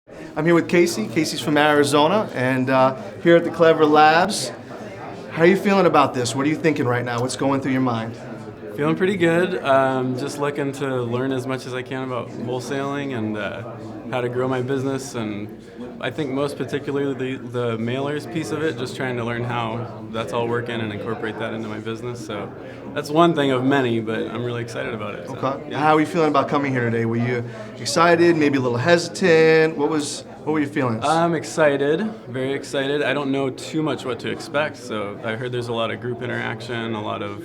I'm here with Casey. Casey's from Arizona, and here at the Clever Labs. How are you feeling about this? What are you thinking right now? What's going through your mind? Feeling pretty good. Just looking to learn as much as I can about wholesaling and how to grow my business, and I think most particularly the mailers piece of it, just trying to learn how that's all working and incorporate that into my business. So that's one thing of many, but I'm really excited about it. So, Okay. yeah. How are you feeling about coming here today? Were you excited, maybe a little hesitant? What were your feelings? I'm excited, very excited. I don't know too much what to expect, so I heard there's a lot of group interaction, a lot of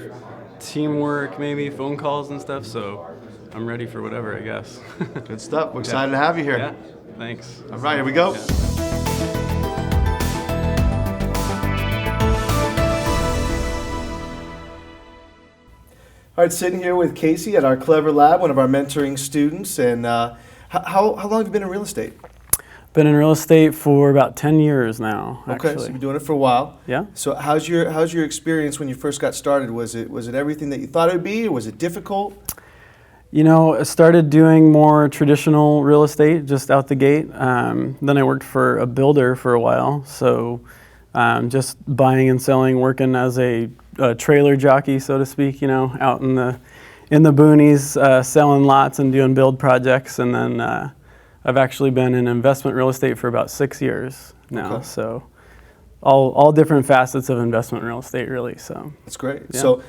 teamwork, maybe phone calls and stuff, so I'm ready for whatever, I guess. Good stuff. We're excited to have you here. Yeah, thanks. All right, here we go. Yeah. All right, sitting here with Casey at our Clever Lab, one of our mentoring students. And how long have you been in real estate? Been in real estate for about 10 years now, actually. Okay, so you've been doing it for a while. Yeah. So how's your experience when you first got started? Was it everything that you thought it would be, or was it difficult? You know, I started doing more traditional real estate just out the gate. Then I worked for a builder for a while, so just buying and selling, working as a trailer jockey, so to speak, you know, out in the boonies, selling lots and doing build projects. And then I've actually been in investment real estate for about 6 years now. Okay. So all different facets of investment real estate, really. So That's great. Yeah. So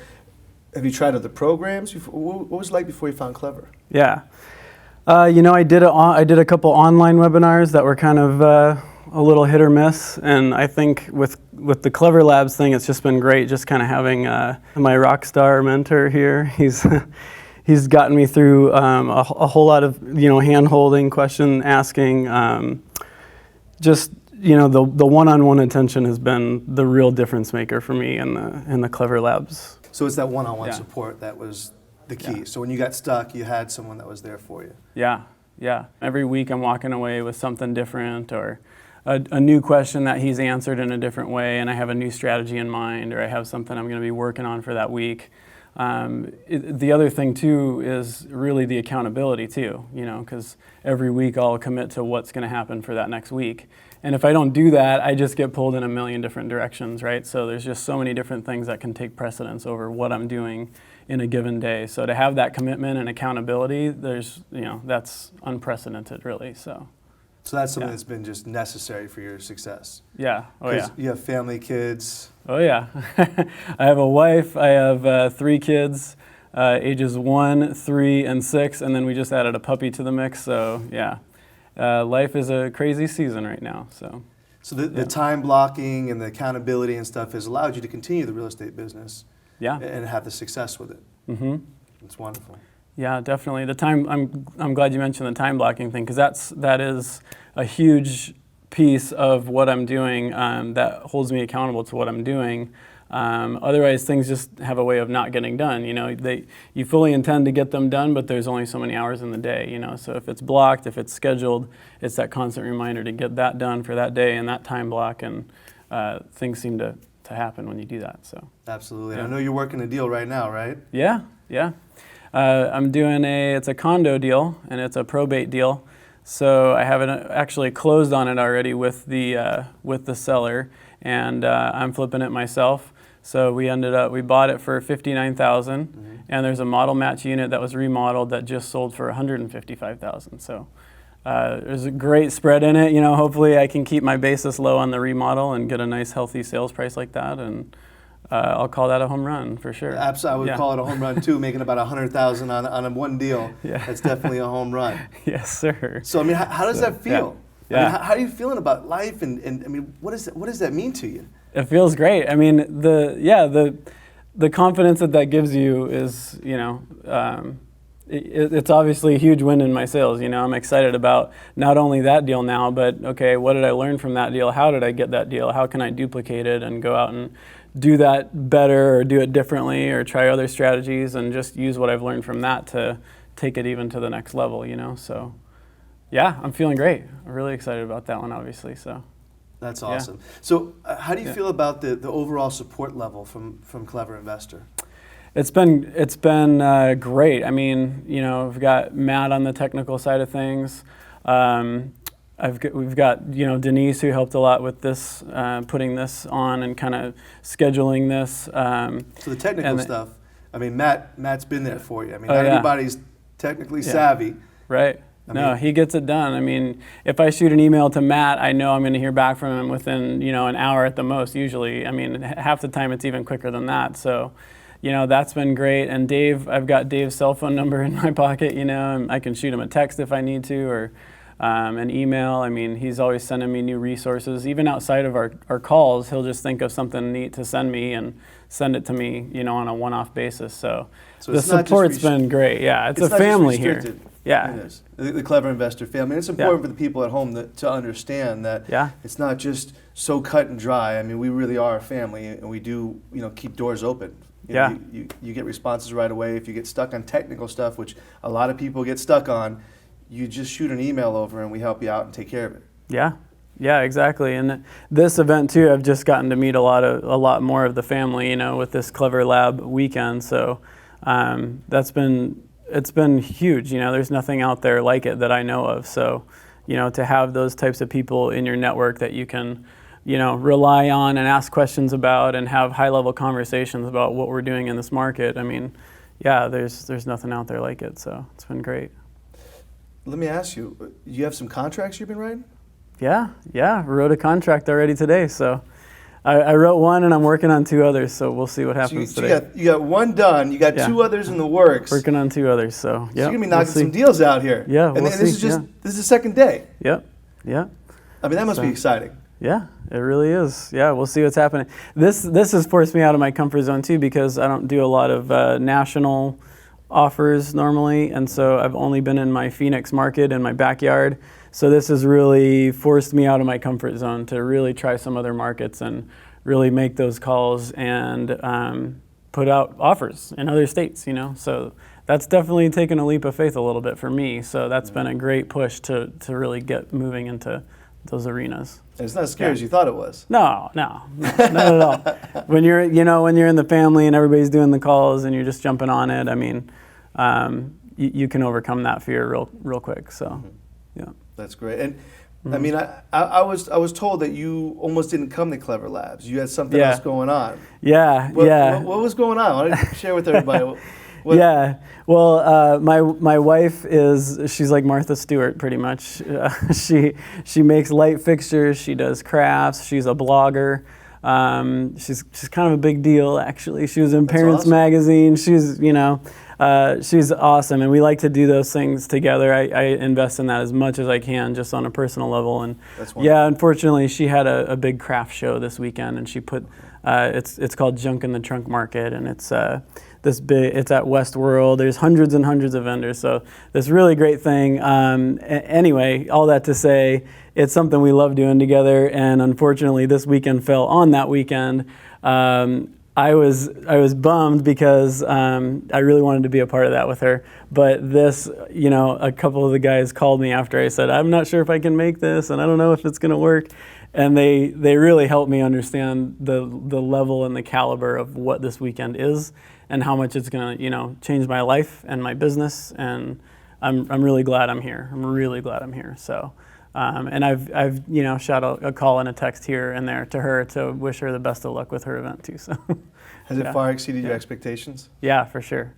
have you tried other programs before? What was it like before you found Clever? yeah, you know, I did a couple online webinars that were kind of a little hit or miss, and I think with the Clever Labs thing, it's just been great. Just kind of having my rock star mentor here. He's gotten me through a whole lot of, you know, hand holding, question asking. Just, you know, the one-on-one attention has been the real difference maker for me in the Clever Labs. So it's that one-on-one Yeah. support that was the key. Yeah. So when you got stuck, you had someone that was there for you. Yeah. Every week I'm walking away with something different, or a new question that he's answered in a different way, and I have a new strategy in mind, or I have something I'm going to be working on for that week. The other thing too is really the accountability too, you know, because every week I'll commit to what's going to happen for that next week. And if I don't do that, I just get pulled in a million different directions, right? So there's just so many different things that can take precedence over what I'm doing in a given day. So to have that commitment and accountability, that's unprecedented, really. So that's something Yeah. that's been just necessary for your success. yeah, oh yeah. 'Cause you have family, kids. Oh yeah. I have a wife, I have 3 kids, ages 1, 3, and 6, and then we just added a puppy to the mix, so yeah. Life is a crazy season right now, so. So the time blocking and the accountability and stuff has allowed you to continue the real estate business. Yeah. And have the success with it. Mm-hmm. It's wonderful. Yeah, definitely. The time, I'm glad you mentioned the time blocking thing, because that is a huge piece of what I'm doing that holds me accountable to what I'm doing. Otherwise, things just have a way of not getting done. You know, you fully intend to get them done, but there's only so many hours in the day. You know, so if it's blocked, if it's scheduled, it's that constant reminder to get that done for that day and that time block, and things seem to happen when you do that. So Absolutely. Yeah. And I know you're working a deal right now, right? yeah. I'm doing it's a condo deal, and it's a probate deal. So I haven't actually closed on it already with the seller, and I'm flipping it myself. So we bought it for $59,000, and there's a model match unit that was remodeled that just sold for $155,000. So there's a great spread in it. You know, hopefully I can keep my basis low on the remodel and get a nice healthy sales price like that, and I'll call that a home run for sure. Absolutely, I would call it a home run too, making about $100,000 on a one deal. Yeah. That's definitely a home run. Yes, sir. So I mean, how does that feel? Yeah. I mean, how are you feeling about life, and I mean, what does that mean to you? It feels great. I mean, the confidence that gives you is, you know, it's obviously a huge win in my sales. You know, I'm excited about not only that deal now, but okay, what did I learn from that deal? How did I get that deal? How can I duplicate it and go out and do that better, or do it differently, or try other strategies, and just use what I've learned from that to take it even to the next level, you know? So yeah, I'm feeling great. I'm really excited about that one, obviously, so. That's awesome. So how do you Yeah. feel about the overall support level from Clever Investor? It's been great. I mean, you know, I've got Matt on the technical side of things. we've got Denise, who helped a lot with this, putting this on and kind of scheduling this. So the technical stuff, I mean, Matt's been there for you. I mean, Oh, not yeah. everybody's technically savvy. Right. No, he gets it done. I mean, if I shoot an email to Matt, I know I'm going to hear back from him within, an hour at the most, usually. I mean, half the time it's even quicker than that. So, that's been great. And Dave, I've got Dave's cell phone number in my pocket, and I can shoot him a text if I need to, or an email. I mean, he's always sending me new resources. Even outside of our calls, he'll just think of something neat to send me and send it to me, on a one-off basis. So the support's been great. Yeah, it's a family here. Yeah. It is. The Clever Investor family. And it's important for the people at home to understand that it's not just so cut and dry. I mean, we really are a family, and we do, keep doors open. You get responses right away. If you get stuck on technical stuff, which a lot of people get stuck on, you just shoot an email over and we help you out and take care of it. Yeah, exactly. And this event too, I've just gotten to meet a lot more of the family, with this Clever Lab weekend. So it's been huge. There's nothing out there like it that I know of. So, to have those types of people in your network that you can, rely on and ask questions about and have high-level conversations about what we're doing in this market. I mean, there's nothing out there like it. So it's been great. Let me ask you, you have some contracts you've been writing? Yeah, wrote a contract already today. So I wrote one and I'm working on 2 others, so we'll see what happens today. You got one done, you got 2 others in the works. Working on 2 others, so you're going to be knocking some deals out here. Yeah, and this is the second day. Yep. I mean, that must be exciting. Yeah, it really is. Yeah, we'll see what's happening. This has forced me out of my comfort zone too, because I don't do a lot of national offers normally, and so I've only been in my Phoenix market in my backyard. So this has really forced me out of my comfort zone to really try some other markets and really make those calls and put out offers in other states, So that's definitely taken a leap of faith a little bit for me. So that's been a great push to really get moving into those arenas. And it's not as scary as you thought it was. No, not at all. When you're in the family and everybody's doing the calls and you're just jumping on it, I mean, you can overcome that fear real quick. So, yeah. That's great. And I mean, I was told that you almost didn't come to Clever Labs. You had something else going on. What was going on? Why don't you share with everybody? Yeah. Well, my wife she's like Martha Stewart pretty much. She makes light fixtures. She does crafts. She's a blogger. She's kind of a big deal, actually. She was in Parents Magazine. She's awesome, and we like to do those things together. I invest in that as much as I can, just on a personal level. And unfortunately, she had a big craft show this weekend, and she put it's called Junk in the Trunk Market, and it's it's at Westworld. There's hundreds and hundreds of vendors, so this really great thing. Anyway, all that to say, it's something we love doing together, and unfortunately, this weekend fell on that weekend. I was bummed because I really wanted to be a part of that with her. But a couple of the guys called me after I said, I'm not sure if I can make this, and I don't know if it's going to work. And they really helped me understand the level and the caliber of what this weekend is and how much it's going to change my life and my business. And I'm really glad I'm here. I'm really glad I'm here. So. And I've shot a call and a text here and there to her to wish her the best of luck with her event too. So, has it far exceeded your expectations? Yeah, for sure.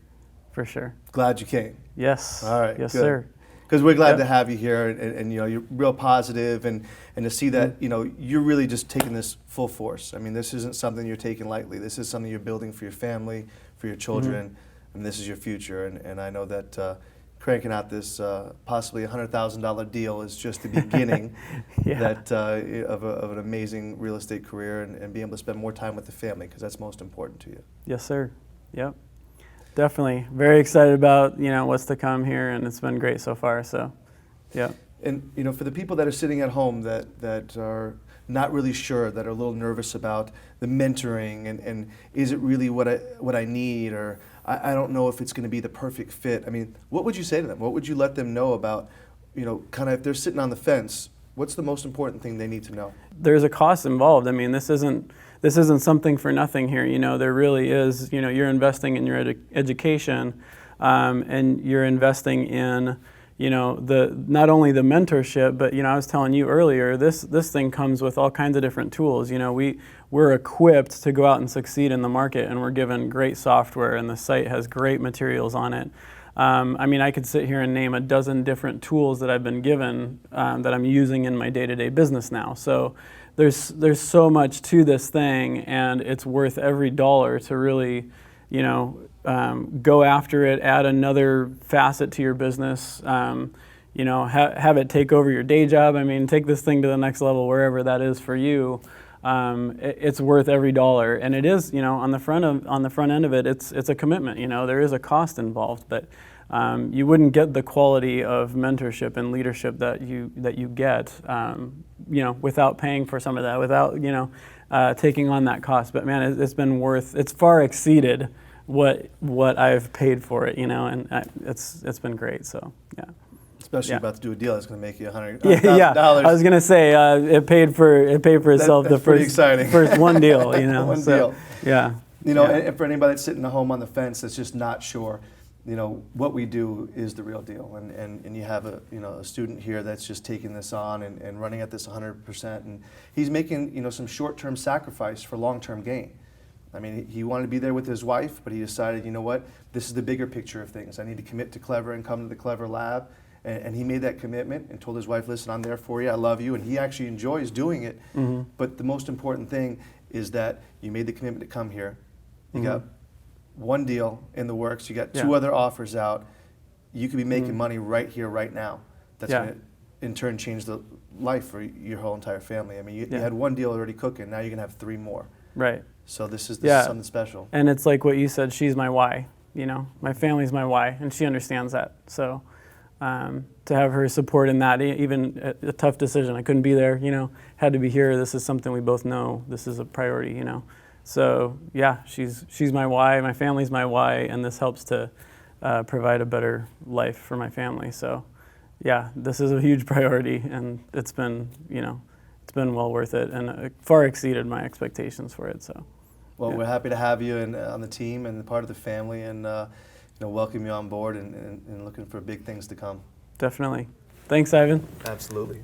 Glad you came. Yes. All right. Yes, good. Sir. Because we're glad to have you here, and you're real positive, and to see that you're really just taking this full force. I mean, this isn't something you're taking lightly. This is something you're building for your family, for your children, and this is your future. And I know that. Cranking out this possibly $100,000 deal is just the beginning of an amazing real estate career, and being able to spend more time with the family, because that's most important to you. Yes, sir. Yep. Definitely. Very excited about what's to come here, and it's been great so far. So, yeah. And for the people that are sitting at home that are not really sure, that are a little nervous about the mentoring, and is it really what I need, or I don't know if it's going to be the perfect fit. I mean, what would you say to them? What would you let them know about, kind of if they're sitting on the fence, what's the most important thing they need to know? There's a cost involved. I mean, this isn't something for nothing here. There really is. You're investing in your education, and you're investing in not only the mentorship, but I was telling you earlier, this thing comes with all kinds of different tools. We're equipped to go out and succeed in the market, and we're given great software, and the site has great materials on it. I could sit here and name a dozen different tools that I've been given that I'm using in my day-to-day business now. So there's so much to this thing, and it's worth every dollar to really, go after it, add another facet to your business, have it take over your day job. Take this thing to the next level, wherever that is for you. It's worth every dollar, and it is, on the front end of it, it's a commitment. There is a cost involved, but you wouldn't get the quality of mentorship and leadership that you get, without paying for some of that, without taking on that cost. But man, it's far exceeded what I've paid for it, and it's been great. So yeah. Especially about to do a deal that's going to make you $100,000. Yeah. I was going to say it paid for itself. That's pretty exciting. First one deal, One deal. Yeah. And for anybody that's sitting at home on the fence that's just not sure, what we do is the real deal. And you have a student here that's just taking this on and running at this 100%. And he's making, some short-term sacrifice for long-term gain. He wanted to be there with his wife, but he decided, this is the bigger picture of things. I need to commit to Clever and come to the Clever Lab. And he made that commitment and told his wife, listen, I'm there for you, I love you, and he actually enjoys doing it. Mm-hmm. But the most important thing is that you made the commitment to come here. You got one deal in the works, you got two other offers out. You could be making money right here, right now. That's going to, in turn, change the life for your whole entire family. You had one deal already cooking, now you're going to have 3 more. Right. So this is something special. And it's like what you said, she's my why. My family's my why, and she understands that. So to have her support in that, even a tough decision, I couldn't be there, had to be here. This is something we both know. This is a priority, So yeah, she's my why, my family's my why, and this helps to provide a better life for my family. So yeah, this is a huge priority, and it's been well worth it, and far exceeded my expectations for it. So. Well, we're happy to have you on the team and part of the family, and welcome you on board and looking for big things to come. Definitely. Thanks, Ivan. Absolutely.